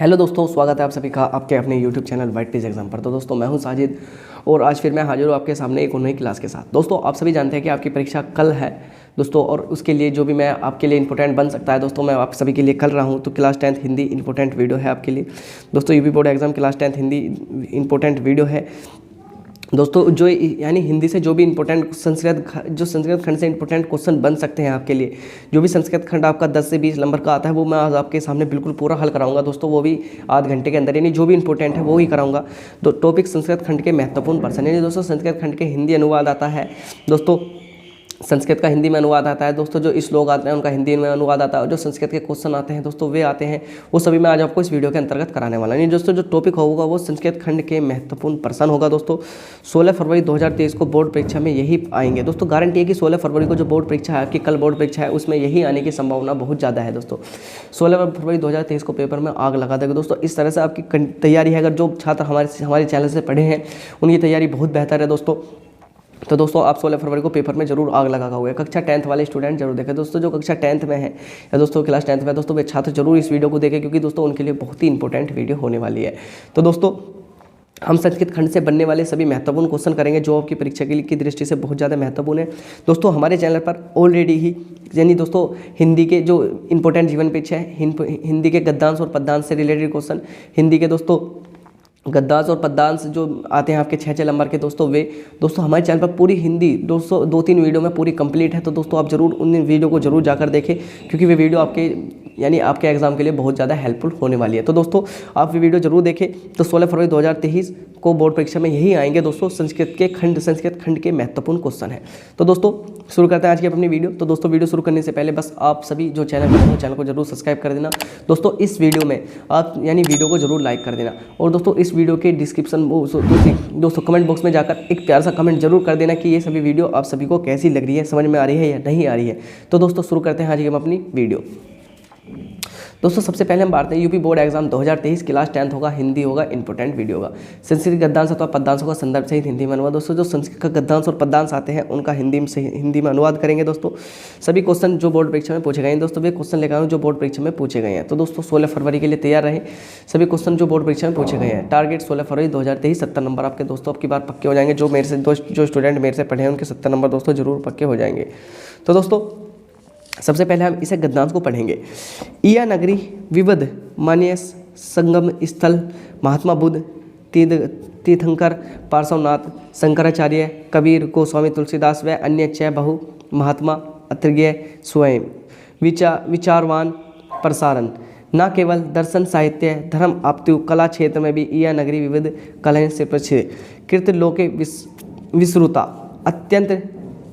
Hello दोस्तों, स्वागत है आप सभी का आपके अपने YouTube channel white page exam पर। तो दोस्तों मैं हूं साजिद और आज फिर मैं हाजिर हूं आपके सामने एक नई क्लास के साथ। दोस्तों आप सभी जानते हैं कि आपकी परीक्षा कल है दोस्तों, और उसके लिए जो भी मैं आपके लिए इंपॉर्टेंट बन सकता है दोस्तों, मैं आप सभी के लिए कर रहा हूं। तो class 10th Hindi important video है आपके लिए दोस्तों। UP board exam class 10th Hindi important video है दोस्तों, जो यानी हिंदी से जो भी इंपॉर्टेंट संस्कृत खंड से इंपॉर्टेंट क्वेश्चन बन सकते हैं आपके लिए। जो भी संस्कृत खंड आपका 10 से 20 नंबर का आता है वो मैं आज आपके सामने बिल्कुल पूरा हल कराऊंगा दोस्तों, वो भी आध घंटे के अंदर। यानी जो भी इंपॉर्टेंट है वो ही कराऊंगा। तो टॉपिक संस्कृत खंड के महत्वपूर्ण पर्सन, यानी दोस्तों संस्कृत खंड के हिंदी अनुवाद आता है दोस्तों, संस्कृत का हिंदी में अनुवाद आता है दोस्तों। जो श्लोक आते हैं उनका हिंदी में अनुवाद आता है, और जो संस्कृत के क्वेश्चन आते हैं दोस्तों वे आते हैं, वो सभी मैं आज आपको इस वीडियो के अंतर्गत कराने वाला हूं। दोस्तों जो टॉपिक होगा वो संस्कृत खंड के महत्वपूर्ण पर्सन होगा दोस्तों। 16 फरवरी 2023 को बोर्ड परीक्षा में यही आएंगे दोस्तों। गारंटी है कि 16 फरवरी को जो बोर्ड परीक्षा है आपकी, कल बोर्ड परीक्षा है, उसमें यही आने की संभावना बहुत ज़्यादा है दोस्तों। 16 फरवरी 2023 को पेपर में आग लगा देगा दोस्तों। इस तरह से आपकी तैयारी है। अगर जो छात्र हमारे चैनल से पढ़े हैं उनकी तैयारी बहुत बेहतर है दोस्तों। तो दोस्तों आप 16 फरवरी को पेपर में जरूर आग लगा हुआ है। कक्षा 10th वाले स्टूडेंट जरूर देखें दोस्तों। जो कक्षा 10th में है या दोस्तों क्लास 10th में दोस्तों, वे छात्र जरूर इस वीडियो को देखें, क्योंकि दोस्तों उनके लिए बहुत ही इंपॉर्टेंट वीडियो होने वाली है। तो दोस्तों हम संस्कृत खंड से बनने वाले सभी महत्वपूर्ण क्वेश्चन करेंगे जो आपकी परीक्षा की दृष्टि से बहुत ज़्यादा महत्वपूर्ण है दोस्तों। हमारे चैनल पर ऑलरेडी ही यानी दोस्तों हिंदी के जो इंपॉर्टेंट जीवन पेज है, हिंदी के गद्यांश और पद्यांश से रिलेटेड क्वेश्चन, हिंदी के दोस्तों गद्यांश और पद्यांश जो आते हैं आपके 6 नंबर के दोस्तों, वे दोस्तों हमारे चैनल पर पूरी हिंदी दोस्तों 2-3 वीडियो में पूरी कंप्लीट है। तो दोस्तों आप जरूर उन वीडियो को जरूर जाकर देखें, क्योंकि वे वीडियो आपके यानी आपके एग्जाम के लिए बहुत ज़्यादा हेल्पफुल होने वाली है। तो दोस्तों आप ये वीडियो जरूर देखें। तो 16 फरवरी 2023 को बोर्ड परीक्षा में यही आएंगे दोस्तों, संस्कृत खंड के महत्वपूर्ण क्वेश्चन है। तो दोस्तों शुरू करते हैं आज की अपनी वीडियो। तो दोस्तों वीडियो शुरू करने से पहले बस आप सभी जो चैनल पर हो चैनल को जरूर सब्सक्राइब कर देना दोस्तों। इस वीडियो में आप यानी वीडियो को जरूर लाइक कर देना, और दोस्तों इस वीडियो के डिस्क्रिप्शन दोस्तों कमेंट बॉक्स में जाकर एक प्यारा सा कमेंट जरूर कर देना कि ये सभी वीडियो आप सभी को कैसी लग रही है, समझ में आ रही है या नहीं आ रही है। तो दोस्तों शुरू करते हैं आज की हम अपनी वीडियो। दोस्तों सबसे पहले हम बात करें UP board exam 2023 class 10th होगा, हिंदी होगा, इंपॉर्टेंट वीडियो होगा। संस्कृत गद्यांश अथवा पद्यांशों का संदर्भ सहित हिंदी में अनुवाद दोस्तों। जो संस्कृत का गद्यांश और पद्यांश आते हैं उनका हिंदी में अनुवाद करेंगे दोस्तों। सभी क्वेश्चन जो बोर्ड परीक्षा में पूछे गए हैं दोस्तों, वे क्वेश्चन लेकर आए जो बोर्ड परीक्षा में पूछे गए हैं। तो दोस्तों 16 फरवरी के लिए तैयार रहे। सभी क्वेश्चन जो बोर्ड परीक्षा में पूछे गए हैं, टारगेट 16 फरवरी 2023 70 नंबर आपके दोस्तों आपकी बार पक्के हो जाएंगे। जो स्टूडेंट मेरे से पढ़े हैं उनके 70 नंबर दोस्तों जरूर पक्के हो जाएंगे। तो दोस्तों सबसे पहले हम इसे गद्यांश को पढ़ेंगे। इया नगरी विविध मान्य संगम स्थल, महात्मा बुद्ध, तीर्थंकर, पार्श्वनाथ, शंकराचार्य, कबीर, गोस्वामी तुलसीदास व अन्य 6 बहु महात्मा अत्रज्ञ स्वयं विचारवान प्रसारण। न केवल दर्शन, साहित्य, धर्म अपितु कला क्षेत्र में भी यह नगरी विविध कलाएं से प्रसिद्ध। कृत लोके विश्रुता अत्यंत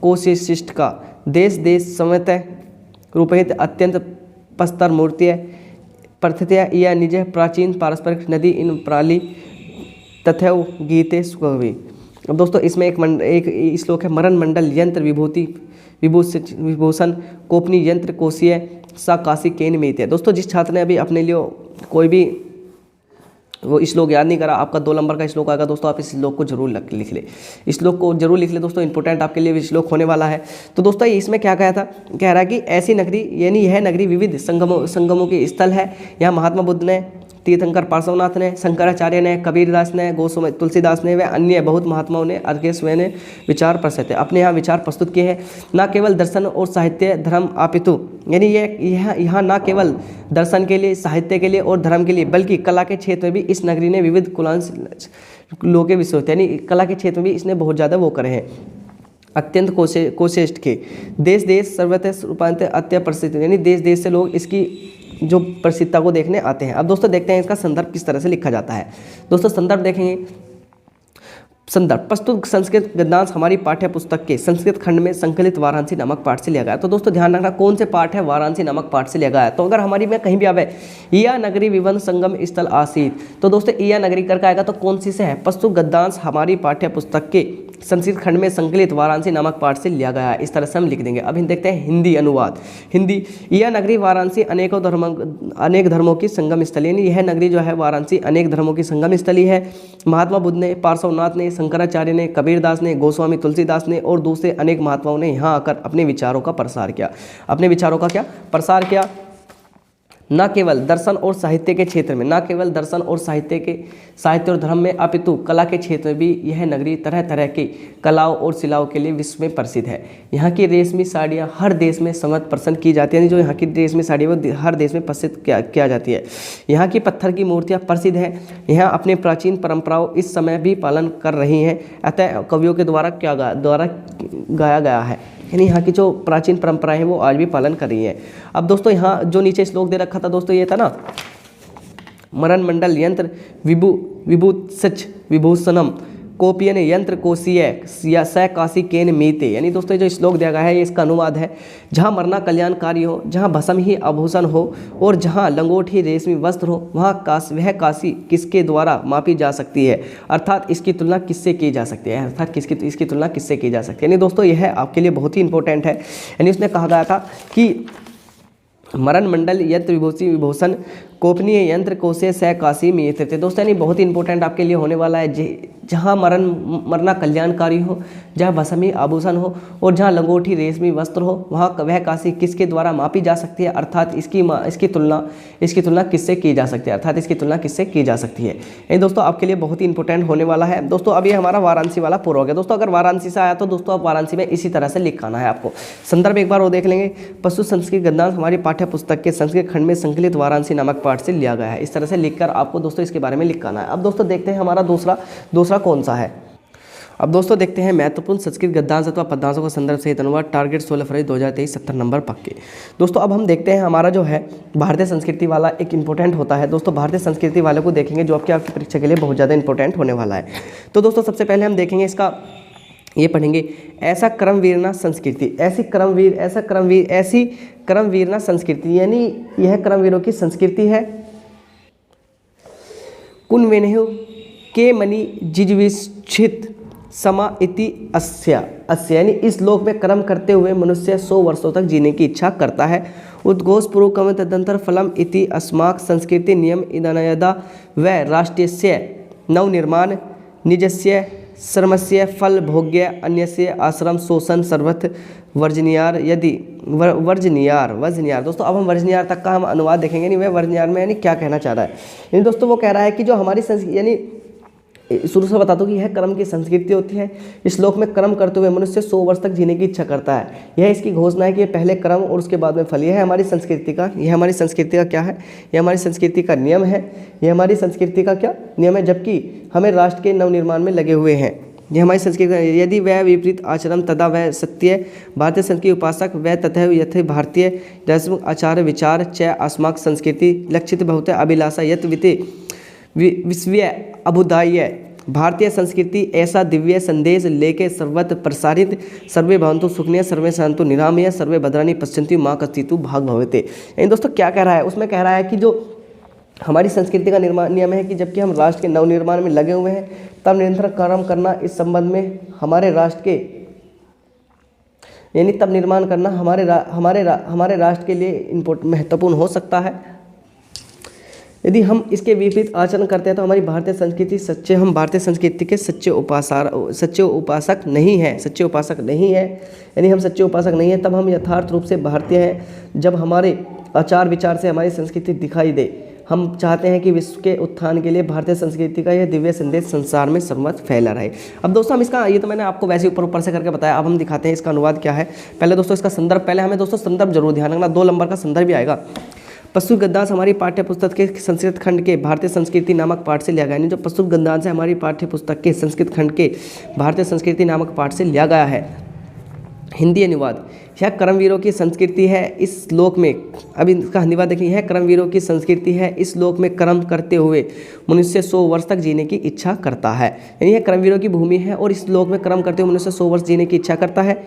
कोशिष्ट का देश समेत रूपहित अत्यंत पस्तर मूर्तियाँ प्रथितया या निज प्राचीन पारस्परिक नदी इन प्राली तथैव गीते सुकवि। अब दोस्तों इसमें एक श्लोक है। मरण मंडल यंत्र विभूषण कोपनी यंत्र कोशीय सा काशी केन में है। दोस्तों जिस छात्र ने अभी अपने लिए कोई भी वो श्लोक याद नहीं करा, आपका 2 नंबर का श्लोक आएगा दोस्तों, आप इस श्लोक को जरूर लिख ले। इस श्लोक को जरूर लिख ले दोस्तों, इंपॉर्टेंट आपके लिए श्लोक होने वाला है। तो दोस्तों इसमें क्या कहा था, कह रहा है कि ऐसी नगरी यानी यह नगरी विविध संगमों के स्थल है। यहाँ महात्मा बुद्ध ने, तीर्थंकर पार्श्वनाथ ने, शंकराचार्य ने, कबीरदास ने, गोस्वामी तुलसीदास ने व अन्य बहुत महात्माओं ने अर्घ्य स्वयं ने विचार प्रस्तुत अपने यहाँ विचार प्रस्तुत किए हैं। न केवल दर्शन और साहित्य, धर्म अपितु यानी यहाँ न केवल दर्शन के लिए, साहित्य के लिए और धर्म के लिए, बल्कि कला के क्षेत्र में भी इस नगरी ने विविध कुलांश लोग के विश्व यानी कला के क्षेत्र में भी इसने बहुत ज़्यादा वो करे हैं। अत्यंत कोशिष्ट के देश सर्वतः रूपांतर अत्य प्रसिद्ध, यानी देश से लोग इसकी जो प्रसिद्धता को देखने आते हैं। अब दोस्तों देखते हैं इसका संदर्भ किस तरह से लिखा जाता है। दोस्तों संदर्भ देखेंगे। संदर्भ प्रस्तुत संस्कृत गद्यांश हमारी पाठ्य पुस्तक के संस्कृत खंड में संकलित वाराणसी नामक पाठ से लिया गया है। तो दोस्तों ध्यान रखना कौन से पाठ है, वाराणसी नामक पाठ से लिया गया है। तो अगर हमारी में कहीं भी आवे इया नगरी विवन संगम स्थल आसीत, तो दोस्तों इया नगरी करके आएगा तो कौन सी से है, प्रस्तुत गद्यांश हमारी पाठ्य पुस्तक के संस्कृत खंड में संकलित वाराणसी नामक पाठ से लिया गया है। इस तरह से हम लिख देंगे। अब हम देखते हैं हिंदी अनुवाद। हिंदी, यह नगरी वाराणसी अनेक धर्मों की संगम स्थली, यानी यह नगरी जो है वाराणसी अनेक धर्मों की संगम स्थली है। महात्मा बुद्ध ने, पार्श्वनाथ ने, शंकराचार्य ने, कबीरदास ने, गोस्वामी तुलसीदास ने और दूसरे अनेक महात्माओं ने यहाँ आकर अपने विचारों का प्रसार किया। अपने विचारों का क्या प्रसार किया। न केवल दर्शन और साहित्य के क्षेत्र में, न केवल दर्शन और साहित्य और धर्म में, अपितु कला के क्षेत्र में भी यह नगरी तरह तरह की कलाओं और शिलाओं के लिए विश्व में प्रसिद्ध है। यहाँ की रेशमी साड़ियाँ हर देश में पसंद की जाती है, जो यहाँ की रेशमी साड़ी वो हर देश में प्रसिद्ध किया जाती है। यहाँ की पत्थर की मूर्तियाँ प्रसिद्ध हैं। यहाँ अपने प्राचीन परंपराओं इस समय भी पालन कर रही हैं, अतः कवियों के द्वारा गाया गया है। यानी यहाँ की जो प्राचीन परंपराएं हैं वो आज भी पालन कर रही हैं। अब दोस्तों यहाँ जो नीचे श्लोक दे रखा था दोस्तों, ये था ना, मरण मंडल यंत्र विभूषच विभूषणम कोपियन यंत्र कोशीय स काशी केन मीते। यानी दोस्तों जो श्लोक दिया गया है ये इसका अनुवाद है, जहाँ मरना कल्याणकारी हो, जहाँ भस्म ही आभूषण हो और जहाँ लंगोट ही रेशमी वस्त्र हो, वह काशी किसके द्वारा मापी जा सकती है, अर्थात इसकी तुलना किससे की जा सकती है, अर्थात इसकी तुलना किससे की जा सकती है। यानी दोस्तों यह आपके लिए बहुत ही इंपॉर्टेंट है। यानी उसने कहा गया था कि मरण मंडल यंत्र विभूषण कोपनीय यंत्र कोशे स काशी में थे। दोस्तों यानी बहुत ही इंपॉर्टेंट आपके लिए होने वाला है, जहाँ मरना कल्याणकारी हो, जहाँ भस्मी आभूषण हो और जहाँ लंगोटी रेशमी वस्त्र हो, वहाँ वह काशी किसके द्वारा मापी जा सकती है, अर्थात इसकी तुलना किससे की जा सकती है, अर्थात इसकी तुलना किससे की जा सकती है। ये दोस्तों आपके लिए बहुत ही इंपॉर्टेंट होने वाला है। दोस्तों अब ये हमारा वाराणसी वाला पूरा हो गया। दोस्तों अगर वाराणसी से आया तो दोस्तों आप वाराणसी में इसी तरह से लिख आना है आपको। संदर्भ एक बार वो देख लेंगे, पशु संस्कृत गद्यांश हमारी पाठ्य पुस्तक के संस्कृत खंड में संकलित वाराणसी नामक पाठ से लिया गया है। इस तरह से लिखकर आपको दोस्तों इसके बारे में लिखना है। अब दोस्तों देखते हैं हमारा दूसरा कौन सा है। अब दोस्तों देखते हैं महत्वपूर्ण संस्कृत गद्यांश अथवा पद्यांशों का संदर्भ सहित अनुवाद, टारगेट 16 फरवरी 2023, 70 नंबर पक्के। दोस्तों अब हम देखते हैं हमारा जो है भारतीय संस्कृति वाला एक इंपॉर्टेंट होता है। दोस्तों भारतीय संस्कृति वाले को देखेंगे जो आपकी परीक्षा के लिए बहुत ज़्यादा इंपॉर्टेंट होने वाला है। तो दोस्तों सबसे पहले हम देखेंगे इसका, ये पढ़ेंगे ऐसा क्रमवीरना संस्कृति, ऐसी क्रमवीरना संस्कृति, यानी यह क्रमवीरों की संस्कृति है। कुनवेन्यु के मणि जिजविच्छित समा इति अस्य, यानी इस लोक में कर्म करते हुए मनुष्य 100 वर्षों तक जीने की इच्छा करता है। उद्घोष पूर्वकम तदंतर फलम इति अस्माक संस्कृति नियम इदनयदा व राष्ट्रीयस्य नवनिर्माण निजस्य श्रमस्य फल भोग्य अन्यस्य आश्रम शोषण सर्वथ वर्जनियार यदि वर्जनियार। दोस्तों अब हम वर्जनियार तक का हम अनुवाद देखेंगे। नहीं वह वर्जनियार में यानी क्या कहना चाह रहा है। यानी दोस्तों वो कह रहा है कि जो हमारी यानी शुरू से बता दो कि यह कर्म की संस्कृति होती है। इस श्लोक में कर्म करते हुए मनुष्य 100 वर्ष तक जीने की इच्छा करता है। यह इसकी घोषणा है कि पहले कर्म और उसके बाद में फल। यह है हमारी संस्कृति का, क्या है, यह हमारी संस्कृति का नियम है। यह हमारी संस्कृति का क्या नियम है, जबकि हमें राष्ट्र के नवनिर्माण में लगे हुए हैं। यह हमारी संस्कृति, यदि वह विपरीत आचरण तदा वह सत्य भारतीय संस्कृति उपासक वह तथा यथ भारतीय रस्म आचार विचार च अस्माक संस्कृति लक्षित बहुत अभिलाषा यत विते विश्व अभुदाय भारतीय संस्कृति ऐसा दिव्य संदेश लेके सर्वत्र प्रसारित सर्वे भवन्तु सुखिनः सर्वे सन्तु निरामया सर्वे भद्राणि पश्यन्तु माँ कथितु भाग भवते। यानी दोस्तों क्या कह रहा है, उसमें कह रहा है कि जो हमारी संस्कृति का नियम है कि जबकि हम राष्ट्र के नवनिर्माण में लगे हुए हैं तब निरंतर कर्म करना इस संबंध में हमारे राष्ट्र के यानी तब निर्माण करना हमारे राष्ट्र के लिए महत्वपूर्ण हो सकता है। यदि हम इसके विपरीत आचरण करते हैं तो हमारी भारतीय संस्कृति के सच्चे उपासक नहीं है। यानी हम सच्चे उपासक नहीं हैं, तब हम यथार्थ रूप से भारतीय हैं। जब हमारे आचार विचार से हमारी संस्कृति दिखाई दे, हम चाहते हैं कि विश्व के उत्थान के लिए भारतीय संस्कृति का यह दिव्य संदेश संसार में सर्वत्र फैला रहे। अब दोस्तों हम इसका, ये तो मैंने आपको वैसे ऊपर से करके बताया, अब हम दिखाते हैं इसका अनुवाद क्या है। पहले दोस्तों इसका संदर्भ, पहले हमें दोस्तों संदर्भ जरूर ध्यान रखना, 2 नंबर का संदर्भ भी आएगा। पशु गद्यांश हमारी पाठ्य पुस्तक के संस्कृत खंड के भारतीय संस्कृति नामक पाठ से लिया गया है। जो पशु गद्यांश है हमारी पाठ्य पुस्तक के संस्कृत खंड के भारतीय संस्कृति नामक पाठ से लिया गया है। हिंदी अनुवाद, यह कर्मवीरों की संस्कृति है इस लोक में, अभी इसका अनुवाद देखिए, यह कर्मवीरों की संस्कृति है इस लोक में कर्म करते हुए मनुष्य 100 वर्ष तक जीने की इच्छा करता है। यानी यह कर्मवीरों की भूमि है और इस लोक में कर्म करते हुए मनुष्य 100 वर्ष जीने की इच्छा करता है।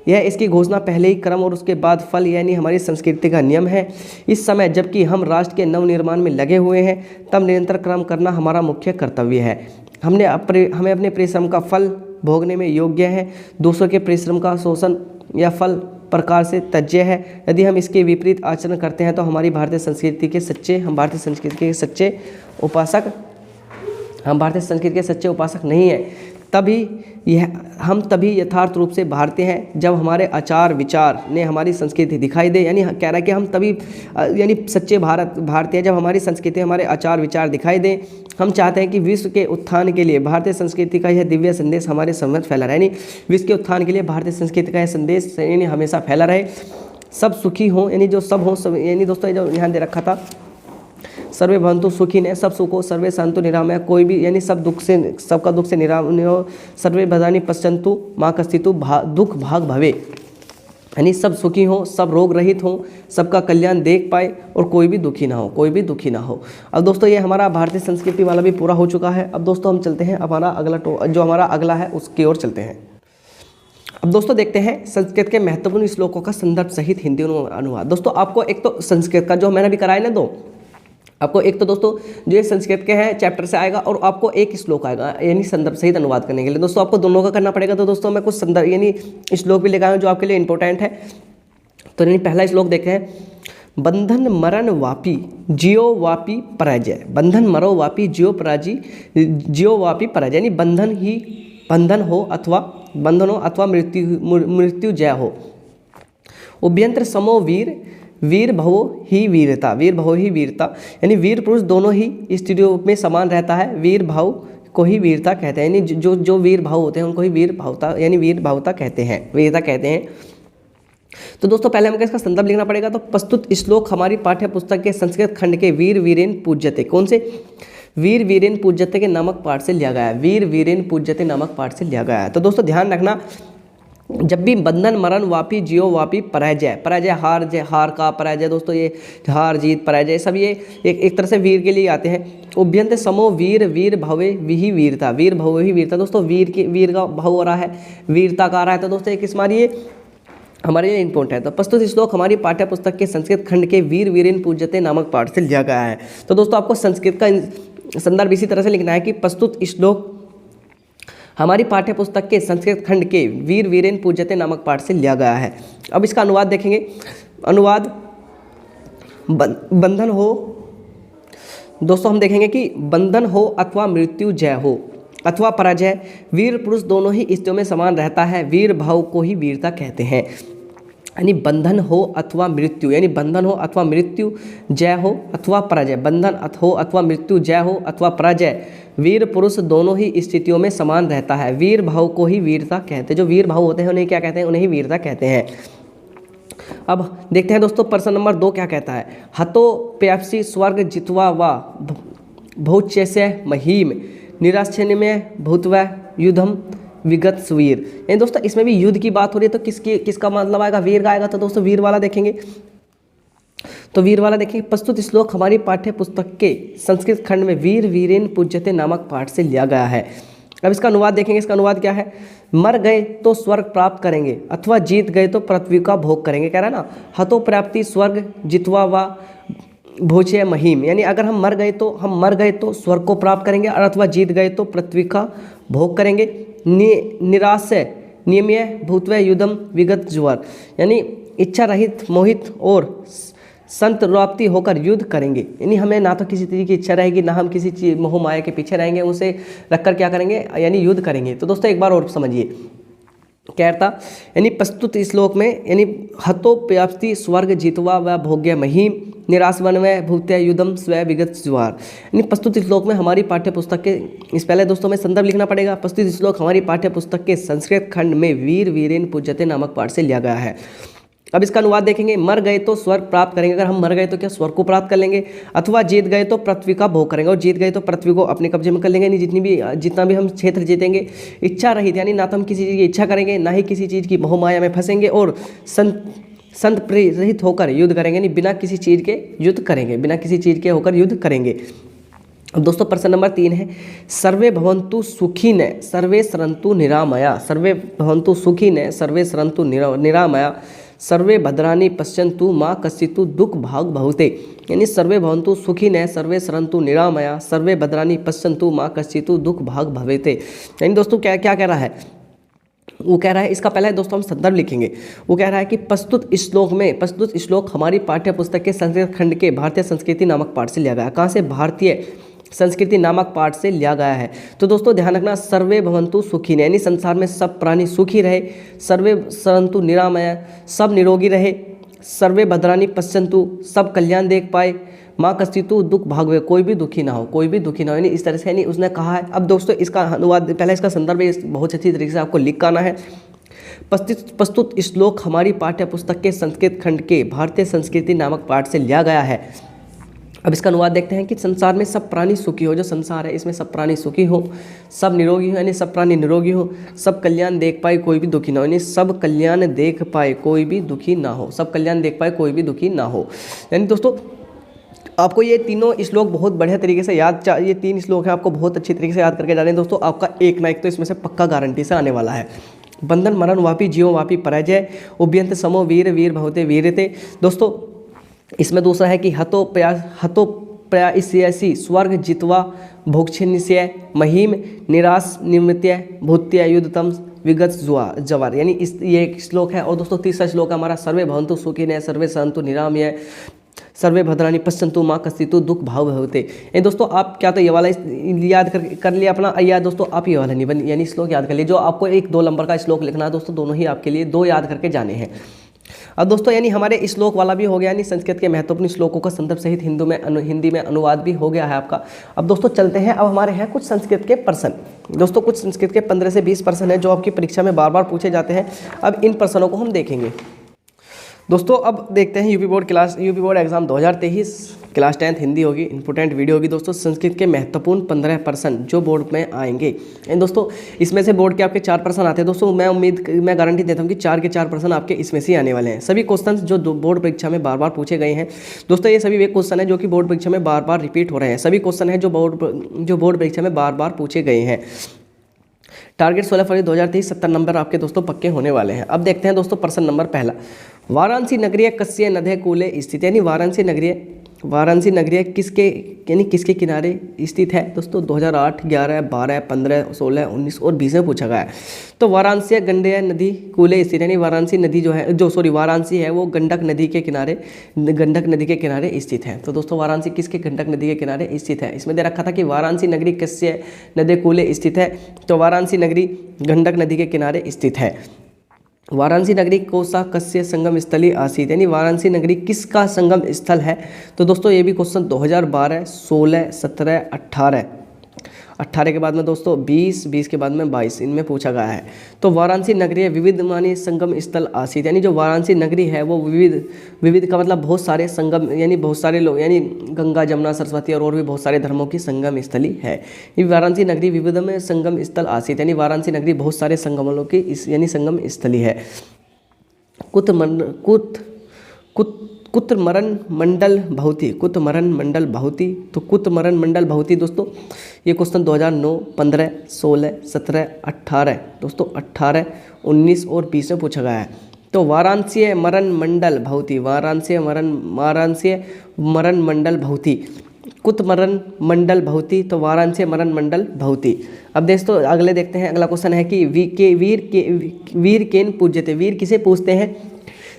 यह इसकी घोषणा पहले ही कर्म और उसके बाद फल यानी हमारी संस्कृति का नियम है। इस समय जबकि हम राष्ट्र के नवनिर्माण में लगे हुए हैं तब निरंतर कर्म करना हमारा मुख्य कर्तव्य है। हमें अपने परिश्रम का फल भोगने में योग्य है। दूसरों के परिश्रम का शोषण या फल प्रकार से त्याज्य है। यदि हम इसके विपरीत आचरण करते हैं तो हम भारतीय संस्कृति के सच्चे उपासक नहीं है। तभी तभी यथार्थ रूप से भारतीय हैं जब हमारे आचार विचार ने हमारी संस्कृति दिखाई दे। यानी कह रहा है कि हम तभी यानी सच्चे भारतीय जब हमारी संस्कृति हमारे आचार विचार दिखाई दे। हम चाहते हैं कि विश्व के उत्थान के लिए भारतीय संस्कृति का यह दिव्य संदेश हमारे समझ फैला रहे। यानी विश्व के उत्थान के लिए भारतीय संस्कृति का यह संदेश यानी हमेशा फैला रहे, सब सुखी हों, यानी जो सब हों सब, यानी दोस्तों जो ध्यान दे रखा था सर्वे भवन्तु सुखिनः, सब सुख हो, सर्वे सन्तु निरामया, कोई भी यानी सब दुख से सबका दुख से निरामय हो, सर्वे भद्राणि पश्यन्तु मा कश्चित् दुख भाग भवे, यानी सब सुखी हो, सब रोग रहित हो, सबका कल्याण देख पाए और कोई भी दुखी ना हो, कोई भी दुखी ना हो। अब दोस्तों ये हमारा भारतीय संस्कृति वाला भी पूरा हो चुका है। अब दोस्तों हम चलते हैं हमारा अगला जो हमारा अगला है उसकी ओर चलते हैं। अब दोस्तों देखते हैं संस्कृत के महत्वपूर्ण श्लोकों का संदर्भ सहित हिंदी अनुवाद। दोस्तों आपको एक तो संस्कृत का जो मैंने अभी कराया ना दो, आपको एक तो दोस्तों जो ये संस्कृत के हैं चैप्टर से आएगा और आपको एक श्लोक आएगा यानी संदर्भ सहित अनुवाद करने के लिए। दोस्तों आपको दोनों का करना पड़ेगा। तो दोस्तों मैं कुछ संदर्भ यानी श्लोक भी लेकर आया हूँ जो आपके लिए इंपॉर्टेंट है। तो यानी पहला श्लोक देखते हैं, बंधन मरण वापी जियो वापी पराजय, बंधन मरो वापी जियो वापी पराजय, यानी बंधन हो अथवा मृत्यु जय हो। उभयंत्र समो वीर भवो ही वीरता, यानी वीर पुरुष दोनों ही स्थितियों में समान रहता है। वीर भाव को ही वीरता कहते हैं, यानी जो वीर भाव होते हैं उनको ही वीर भावता कहते हैं, वीरता कहते हैं। तो दोस्तों पहले हमको इसका संदर्भ लिखना पड़ेगा। तो प्रस्तुत श्लोक हमारी पाठ्य पुस्तक के संस्कृत खंड के वीर वीरेन पूज्यते, कौन से वीर वीरेन पूज्यते के नामक पाठ से लिया गया है, वीर वीरेन पूज्यते नामक पाठ से लिया गया है। तो दोस्तों ध्यान रखना, जब भी बंधन मरण वापी जियो वापी पराजय हार का पराजय, दोस्तों ये हार जीत पराजय सब ये एक तरह से वीर के लिए आते हैं। उभयंत समो वीर भवे विहि वीरता, वीर भवे ही वीरता। दोस्तों वीर का भाव हो रहा है, वीरता का आ रहा है। तो दोस्तों एक किस मारिए हमारे लिए इंपॉर्टेंट है। तो प्रस्तुत श्लोक हमारी पाठ्य पुस्तक के संस्कृत खंड के वीर वीरेन पूज्यते नामक पाठ से लिया गया है। तो दोस्तों आपको संस्कृत का संदर्भ इसी तरह से लिखना है कि प्रस्तुत श्लोक हमारी पाठ्य पुस्तक के संस्कृत खंड के वीर वीरेन पूज्यते नामक पाठ से लिया गया है। अब इसका अनुवाद देखेंगे। अनुवाद बंधन हो, दोस्तों हम देखेंगे कि बंधन हो अथवा मृत्यु जय हो अथवा पराजय, वीर पुरुष दोनों ही स्थितियों में समान रहता है। वीर भाव को ही वीरता कहते हैं, यानी बंधन हो अथवा मृत्यु, यानी बंधन हो अथवा मृत्यु जय हो अथवा पराजय, बंधन हो अथवा मृत्यु जय हो अथवा पराजय, वीर पुरुष दोनों ही स्थितियों में समान रहता है। वीर भाव को ही वीरता कहते हैं, जो वीर भाव होते हैं उन्हें क्या कहते हैं, उन्हें ही वीरता कहते हैं। अब देखते हैं दोस्तों प्रश्न नंबर 2 क्या कहता है, हतो प्याप्सी स्वर्ग जित्वा वा भौच्यस्य महीम निराश्चर्य भूतवा युद्धम विगत सुवीर। यानी दोस्तों इसमें भी युद्ध की बात हो रही है, तो किसका मतलब आएगा, वीर का आएगा। तो दोस्तों वीर वाला देखेंगे, तो वीर वाला देखेंगे। प्रस्तुत श्लोक हमारी पाठ्य पुस्तक के संस्कृत खंड में वीर वीरेन पूज्यते नामक पाठ से लिया गया है। अब इसका अनुवाद देखेंगे। इसका अनुवाद क्या है, मर गए तो स्वर्ग प्राप्त करेंगे अथवा जीत गए तो पृथ्वी का भोग करेंगे। कह रहा है ना, हतो प्राप्ति स्वर्ग जित्वा वा भोज्य महीम, यानी अगर हम मर गए तो स्वर्ग को प्राप्त करेंगे और अथवा जीत गए तो पृथ्वी का भोग करेंगे। निराश्य नियम्य भूतवा युद्धम विगत जुआर, यानी इच्छा रहित मोहित और संतप्राप्ति होकर युद्ध करेंगे। यानी हमें ना तो किसी चीज़ की इच्छा रहेगी, ना हम किसी चीज मोह माया के पीछे रहेंगे, उसे रखकर क्या करेंगे, यानी युद्ध करेंगे। तो दोस्तों एक बार और समझिए क्या था, यानी प्रस्तुत श्लोक में यानी हतो प्याप्ति स्वर्ग जित्वा व भोग्य महीम निराशवन व भूत्या युद्धम स्व विगत जुआर। यानी प्रस्तुत श्लोक में हमारी पाठ्य पुस्तक के इस पहले दोस्तों में संदर्भ लिखना पड़ेगा। प्रस्तुत श्लोक हमारी पाठ्य पुस्तक के संस्कृत खंड में वीर वीरेन पूज्यते नामक पाठ से लिया गया है। अब इसका अनुवाद देखेंगे, मर गए तो स्वर्ग प्राप्त करेंगे, अगर हम मर गए तो क्या स्वर्ग को प्राप्त कर लेंगे, अथवा जीत गए तो पृथ्वी का भोग करेंगे, और जीत गए तो पृथ्वी को अपने कब्जे में कर लेंगे। यानी जितना भी हम क्षेत्र जीतेंगे इच्छा रहित, यानी ना तो हम किसी चीज़ की इच्छा करेंगे, ना ही किसी चीज़ की मोह माया में फंसेंगे, और संत प्रेरित होकर युद्ध करेंगे, यानी बिना किसी चीज़ के युद्ध करेंगे, बिना किसी चीज़ के होकर युद्ध करेंगे। अब दोस्तों प्रश्न नंबर 3 है, सर्वे भवन्तु सुखिन सर्वे सरन्तु निरामया, सर्वे भवन्तु सुखिन सर्वे सरन्तु निरामया, सर्वे भद्राणि पश्यन्तु माँ कश्चित् दुख भाग भवते। यानी सर्वे भवन्तु सुखिनः सर्वे सरन्तु निरामया, सर्वे भद्राणि पश्यन्तु माँ कश्चित् दुख भाग भवेते। यानी दोस्तों क्या क्या कह रहा है, वो कह रहा है, इसका पहले दोस्तों हम संदर्भ लिखेंगे। वो कह रहा है कि प्रस्तुत श्लोक हमारी पाठ्य पुस्तक के संस्कृत खंड के भारतीय संस्कृति नामक पाठ से लिया गया। कहाँ से, भारतीय संस्कृति नामक पाठ से लिया गया है। तो दोस्तों ध्यान रखना, सर्वे भवन्तु सुखिनः यानी संसार में सब प्राणी सुखी रहे, सर्वे सन्तु निरामया सब निरोगी रहे, सर्वे भद्राणि पश्यन्तु सब कल्याण देख पाए, माँ कश्चित् दुख भाग्वे कोई भी दुखी ना हो, कोई भी दुखी ना हो, यानी इस तरह से यानी उसने कहा है। अब दोस्तों इसका अनुवाद, पहले इसका संदर्भ बहुत अच्छी तरीके से आपको लिख के आना है। प्रस्तुत श्लोक हमारी पाठ्य पुस्तक के संस्कृत खंड के भारतीय संस्कृति नामक पाठ से लिया गया है। अब इसका अनुवाद देखते हैं कि संसार में सब प्राणी सुखी हो, जो संसार है इसमें सब प्राणी सुखी हो, सब निरोगी हो यानी सब प्राणी निरोगी हो, सब कल्याण देख पाए कोई भी दुखी ना हो, यानी सब कल्याण देख पाए कोई भी दुखी ना हो, सब कल्याण देख पाए कोई भी दुखी ना हो। यानी दोस्तों आपको ये तीनों श्लोक बहुत बढ़िया तरीके से ये 3 श्लोक है, आपको बहुत अच्छी तरीके से याद करके जाने हैं दोस्तों। आपका एक ना एक तो इसमें से पक्का गारंटी से आने वाला है। बंधन मरण वापी जीव वापी पराजय, उभयंत समो वीर वीर भवते वीरते। दोस्तों इसमें दूसरा है कि हतो प्रयासी स्वर्ग जित्वा भोक्षनिश्चय महिम निराश निमृत्य भूत्य युद्धतम विगत जवार, यानी ये एक श्लोक है। और दोस्तों तीसरा श्लोक है हमारा, सर्वे भवन्तु सुखिनः सर्वे सन्तु निरामया सर्वे भद्राणि पश्यन्तु माँ कश्चित् दुख भाव भवते। ये दोस्तों आप क्या तो ये वाला याद कर लिया अपना, या दोस्तों आप ये वाला निबंध यानी श्लोक याद कर लिए। जो आपको 1-2 नंबर का श्लोक लिखना है दोस्तों, दोनों ही आपके लिए 2 याद करके जाने हैं। अब दोस्तों यानी हमारे श्लोक वाला भी हो गया, यानी संस्कृत के महत्वपूर्ण श्लोकों का संदर्भ सहित हिंदी में अनुवाद भी हो गया है आपका। अब दोस्तों चलते हैं, अब हमारे हैं कुछ संस्कृत के प्रश्न। दोस्तों कुछ संस्कृत के 15 से 20 प्रश्न हैं जो आपकी परीक्षा में बार बार पूछे जाते हैं। अब इन प्रश्नों को हम देखेंगे दोस्तों। अब देखते हैं UP board exam 2023 class 10th Hindi होगी, इंपोर्टेंट वीडियो होगी दोस्तों। संस्कृत के महत्वपूर्ण 15 प्रश्न जो बोर्ड में आएंगे। एंड दोस्तों इसमें से बोर्ड के आपके 4 प्रश्न आते हैं दोस्तों। मैं गारंटी देता हूँ कि 4 के 4 प्रश्न आपके इसमें से आने वाले हैं। सभी क्वेश्चन जो बोर्ड परीक्षा में बार बार पूछे गए हैं दोस्तों, ये सभी वे क्वेश्चन है जो कि बोर्ड परीक्षा में बार बार रिपीट हो रहे हैं। सभी क्वेश्चन है जो बोर्ड परीक्षा में बार बार पूछे गए हैं। टारगेट 16 फरवरी 2023 70 नंबर आपके दोस्तों पक्के होने वाले हैं। अब देखते हैं दोस्तों प्रश्न नंबर पहला, वाराणसी नगरीय कस्य नदे कूले स्थित, यानी वाराणसी नगरीय किसके किनारे स्थित है दोस्तों। 2008, 11, 12, 15, 16, 19 और 20 में पूछा गया है। तो वाराणसी गंडक नदी कूले स्थित, यानी वाराणसी नदी वाराणसी है वो गंडक नदी के किनारे स्थित है। तो दोस्तों वाराणसी किसके गंडक नदी के किनारे स्थित है। इसमें दे रखा था कि वाराणसी नगरी कस्य नदे कूले स्थित है, तो वाराणसी नगरी गंडक नदी के किनारे स्थित है। वाराणसी नगरी कोसा कस्य संगम स्थली आसीत, यानी वाराणसी नगरी किसका संगम स्थल है। तो दोस्तों ये भी क्वेश्चन 2012, 16, 17, 18 के बाद में दोस्तों 20 के बाद में 22 इनमें पूछा गया है। तो वाराणसी नगरी विविध मानी संगम स्थल आसीत, यानी जो वाराणसी नगरी है वो विविध का मतलब बहुत सारे संगम, यानी बहुत सारे लोग, यानी गंगा जमुना सरस्वती और भी बहुत सारे धर्मों की संगम स्थली है। ये वाराणसी नगरी विविध में संगम स्थल आसीत, यानी वाराणसी नगरी बहुत सारे संगमों की यानी संगम स्थली है। कुतमरण मंडल भवती, तो कुतमरण मंडल भवती दोस्तों ये क्वेश्चन 2009, 15, 16, 17, 18 दोस्तों 18, 19 और 20 में पूछा गया है। तो वाराणसी मरण मंडल भवती, मरण मंडल भवती, कुतमरण मंडल भवती, तो वाराणसी मरण मंडल भवती। अब दोस्तों अगले देखते हैं, अगला क्वेश्चन है कि वीर केन पूज्यते, वीर किसे पूछते हैं।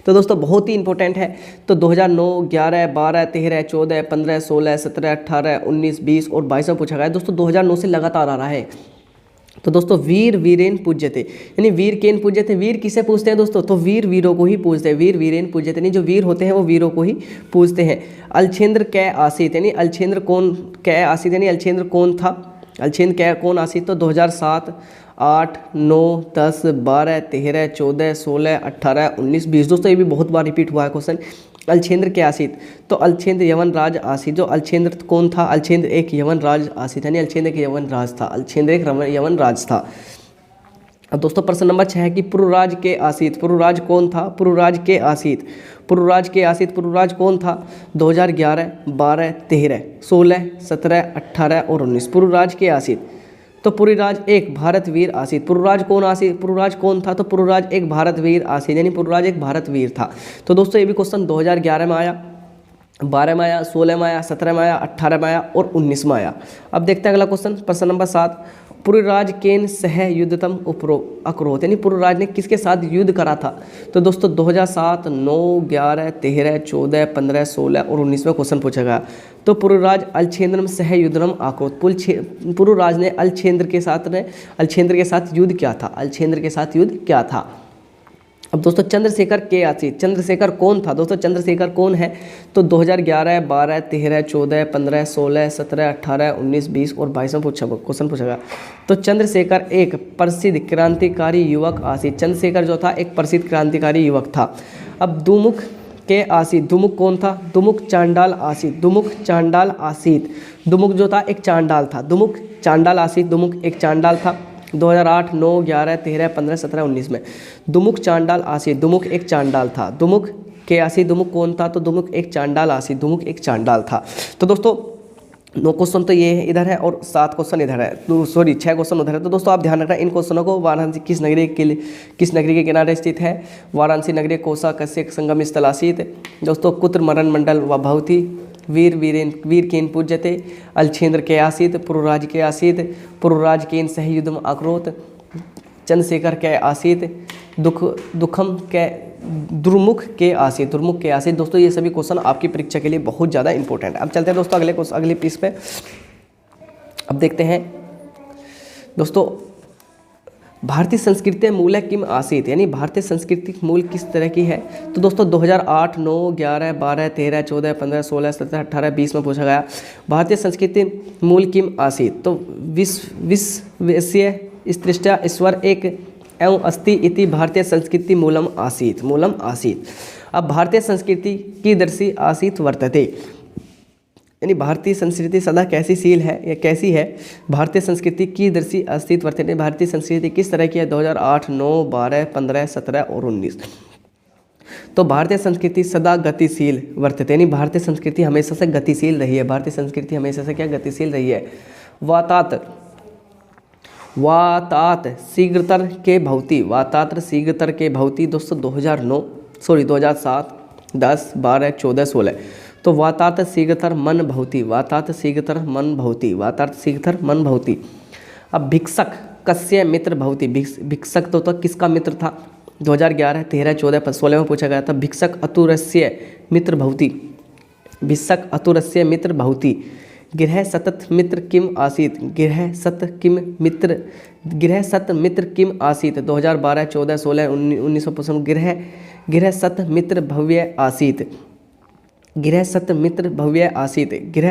तो दोस्तों बहुत ही इंपॉर्टेंट है। तो 2009, 11, 12, 13, 14, 15, 16, 17, 18, 19, 20 और 22 में पूछा गया है दोस्तों। 2009 से लगातार आ रहा है। तो दोस्तों वीरेन पूज्यते, यानी वीर केन पूज्यते, वीर किसे पूछते हैं दोस्तों। तो वीरों को ही पूछते हैं, वीरेन पूज्यते, यानी जो वीर होते हैं वो वीरों को ही पूछते हैं। अलछेंद्र कै आसीत, यानी अलछेंद्र कौन था। कौन आसीत। तो 2007, 8, 9, 10, 12, 13, 14, 16, 18, 19, 20 दोस्तों ये भी बहुत बार रिपीट हुआ है क्वेश्चन। अलछेंद्र के आसीत, तो अलछेंद्र यवन राज आसीत, जो अलछेंद्र कौन था। अलछेंद्र एक यवन राज आसीत, यानी अलछेंद्र एक यवन राज था। अब दोस्तों प्रश्न नंबर 6 है कि पुरुराज के आसीत, पुरुराज कौन था। पुरुराज कौन था। 2011, 12, 13, 16, 17, 18 और 19 पुरुराज के आसीत। तो पुरुराज एक भारतवीर आसीत। पुरुराज कौन था। तो पुरुराज एक भारतवीर आसीत, यानी पुरुराज एक भारतवीर था। तो दोस्तों ये भी क्वेश्चन 2011 में आया, 12 में आया, 16 में आया, 17 में आया, 18 में आया और 19 में आया। अब देखते हैं अगला क्वेश्चन, प्रश्न नंबर 7, पुरुराज केन सह युद्धतम उपरो अक्रोत, यानी पुरुराज ने किसके साथ युद्ध करा था? तो दोस्तों 2007, 9, 11, 13, 14, 15, 16 और 19 में क्वेश्चन पूछा गया। तो पुरुराज अलछेंद्रम सह युद्धनम आक्रोत, पुरुराज ने अलछेंद्र के साथ युद्ध किया था। अलछेंद्र के साथ युद्ध क्या था? अब दोस्तों चंद्रशेखर के आसित, चंद्रशेखर कौन था? दोस्तों चंद्रशेखर कौन है? तो 2011, 12, 13, 14, 15, 16, 17, 18, 19, 20 और 22 में क्वेश्चन पूछा गया। तो चंद्रशेखर एक प्रसिद्ध क्रांतिकारी युवक आसित, चंद्रशेखर जो था एक प्रसिद्ध क्रांतिकारी युवक था। अब दुमुख के आसित, दुमुख कौन था? दुमुख चांडाल आसित, दुमुख चांडाल आसित, दुमुख जो था एक चांडाल था, दुमुख चांडाल आसित, दुमुख एक चांडाल था। 2008, 9, 11, 13, 15, 17, 19 में दुमुख चांडाल आसित, दुमुख एक चांडाल था। दुमुख के आसित, दुमुख कौन था? तो दुमुख एक चांडाल आसित, दुमुख एक चांडाल था। तो दोस्तों 9 क्वेश्चन तो ये इधर है और 7 क्वेश्चन इधर है, तो 6 क्वेश्चन उधर है। तो दोस्तों आप ध्यान रखना इन क्वेश्चनों को। वाराणसी किस नगरी के किनारे स्थित है? वाराणसी नगरी कोसा कस्य संगम स्थल आसित। दोस्तों कुत्र मरण मंडल व भवती, वीर केन पूज्यते, अलछेंद्र के आसित, पुरुराज के आसित, पुरुराज केन सह युद्धम आक्रोत, चंद्रशेखर के आसित, दुर्मुख के आसित, दुर्मुख के आसित। दोस्तों ये सभी क्वेश्चन आपकी परीक्षा के लिए बहुत ज़्यादा इंपॉर्टेंट है। अब चलते हैं दोस्तों अगले पीस पे। अब देखते हैं दोस्तों भारतीय संस्कृति मूल किम आसित, यानी भारतीय संस्कृति मूल किस तरह की है? तो दोस्तों 2008, 9, 11, 12, 13, 14, 15, 16, 17, 18, 20 में पूछा गया भारतीय संस्कृति मूल किम आसित। तो विश्वस्य स्त्रिष्टा ईश्वर एक एवं अस्ति इति भारतीय संस्कृति मूलम आसीत। अब भारतीय संस्कृति की दर्शी आसीत वर्तते, यानी भारतीय संस्कृति सदा कैसीशील है या कैसी है? भारतीय संस्कृति की दर्शी अस्तित्व वर्तते। भारतीय संस्कृति किस तरह की है? 2008, 9, 12, 15, 17 और 19। तो भारतीय संस्कृति सदा गतिशील वर्तते, यानी भारतीय संस्कृति हमेशा से गतिशील रही है। भारतीय संस्कृति हमेशा से क्या गतिशील रही है? वातात शीघ्रतर के भवती, दोस्तों 2007, 10, 12, 14, 16। तो वातात शीघ्रतर मन भवती। अब भिक्षक कस्य मित्र भवती, भिक्षक तो किसका मित्र था? 2011, 13, 14, 16 में पूछा गया था। भिक्षक अतुरस्य मित्र भवती। गृह सत मित्र किम आसीत, गृह सत मित्र किम आसीत। 2012, 14, 16, 19 गृह सत मित्र भव्य आसीत। गृह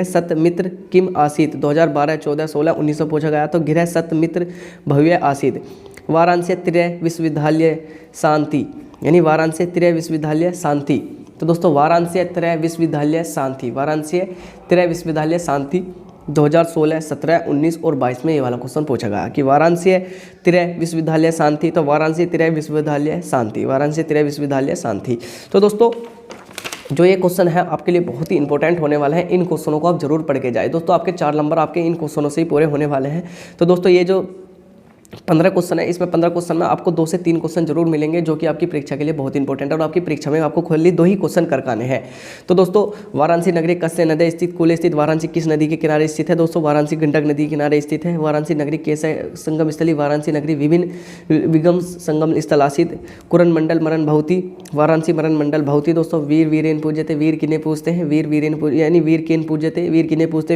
सत मित्र किम आसीत। 2012, 14, 16, 19 पूछा गया तो गृह सत मित्र भव्य आसीत। वाराणसी त्रय विश्वविद्यालय शांति, यानी वाराणसी त्रय विश्वविद्यालय शांति। तो दोस्तों वाराणसी त्रय विश्वविद्यालय शांति 2016, 17, 19 और 22 में ये वाला क्वेश्चन पूछा गया कि वाराणसी त्रय विश्वविद्यालय शांति। तो वाराणसी त्रय विश्वविद्यालय शांति। तो दोस्तों जो ये क्वेश्चन है आपके लिए बहुत ही इंपॉर्टेंट होने वाला है। इन क्वेश्चनों को आप जरूर पढ़ के जाए। दोस्तों आपके 4 नंबर आपके इन क्वेश्चनों से ही पूरे होने वाले हैं। तो दोस्तों ये जो 15 क्वेश्चन है, इसमें 15 क्वेश्चन में आपको 2 से 3 क्वेश्चन जरूर मिलेंगे जो कि आपकी परीक्षा के लिए बहुत इंपॉर्टेंट है और आपकी परीक्षा में आपको खाली 2 ही क्वेश्चन करवाने हैं। तो दोस्तों वाराणसी नगरी कस्य नदी स्थित, कुल स्थित, वाराणसी किस नदी के किनारे स्थित है? दोस्तों वाराणसी गंडक नदी के किनारे स्थित है। वाराणसी नगरी कैसे संगम स्थली, वाराणसी नगरी विभिन्न विगम संगम स्थल आसित। कुरन मंडल मरण भवती, वाराणसी मरण मंडल भवती। दोस्तों वीर वीरेन पूज्यते, वीर किन्हें पूछते हैं? यानी वीर किन्हें पूछते?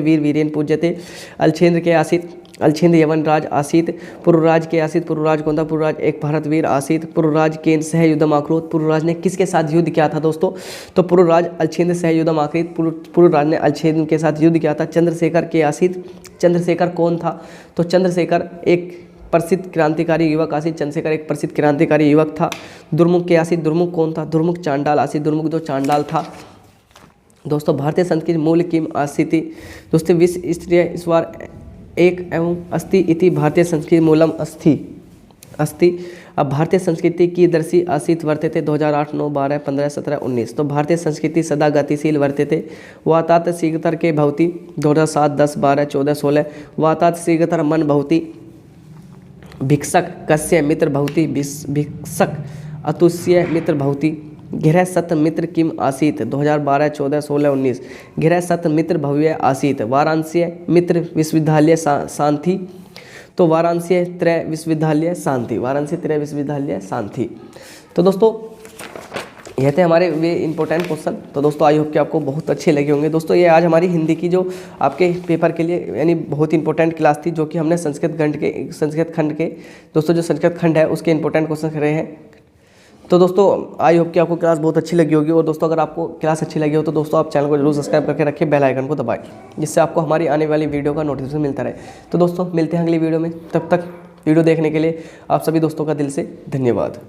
वीर वीरेन पूज्यते। अलछेंद्र के आसित, अलछेंद्र यवन राज आसित। पुरुराज के आसित, पुरुराज कौन था? पुरुराज एक भारतवीर आसित। पुरुराज केन सह युद्धम आक्रोत, पुरुराज ने किसके साथ युद्ध किया था दोस्तों? तो पुरुराज अलछेंद्र सह युद्धम आक्रोत, पुरुराज ने अलछेंद्र के साथ युद्ध किया था। चंद्रशेखर के आसित, चंद्रशेखर कौन था? तो चंद्रशेखर एक प्रसिद्ध क्रांतिकारी युवक आसित, चंद्रशेखर एक प्रसिद्ध क्रांतिकारी युवक था। दुर्मुख के आसित, दुर्मुख कौन था? दुर्मुख चांडाल आसित, दुर्मुख जो चांडाल था। दोस्तों भारतीय संस्कृति मूल किम आसिति, दोस्तों विश्व स्त्रीय ईश्वर एक एवं अस्ति इति भारतीय संस्कृति मूलम अस्ति। अब भारतीय संस्कृति की दर्शी आसित वर्तते 2008, 9, 12, 15, 17, 19। तो भारतीय संस्कृति सदा गतिशील वर्तते। वातात शीघ्रतर के भवती 2007, 10, 12, 14, 16। वातात शीघ्रतर मन भवती। भिक्षक कस्य मित्र भवती, भिक्षक अतुष्य मित्र भवती। गृह सत मित्र किम आसीत 2012, 14, 16, 19। गृह सत मित्र भव्य आसीत। वाराणसी मित्र विश्वविद्यालय शांति। तो वाराणसी त्रय विश्वविद्यालय शांति, वाराणसी त्रय विश्वविद्यालय शांति। तो दोस्तों ये थे हमारे वे इंपॉर्टेंट क्वेश्चन। तो दोस्तों आई होप कि आपको बहुत अच्छे लगे होंगे। दोस्तों ये आज हमारी हिंदी की जो आपके पेपर के लिए यानी बहुत इंपॉर्टेंट क्लास थी, जो कि हमने संस्कृत खंड के दोस्तों जो संस्कृत खंड है उसके इंपॉर्टेंट क्वेश्चन करे हैं। तो दोस्तों आई होप कि आपको क्लास बहुत अच्छी लगी होगी। और दोस्तों अगर आपको क्लास अच्छी लगी हो तो दोस्तों आप चैनल को जरूर सब्सक्राइब करके रखिए, बेल आइकन को दबाएं, जिससे आपको हमारी आने वाली वीडियो का नोटिफिकेशन मिलता रहे। तो दोस्तों मिलते हैं अगली वीडियो में, तब तक वीडियो देखने के लिए आप सभी दोस्तों का दिल से धन्यवाद।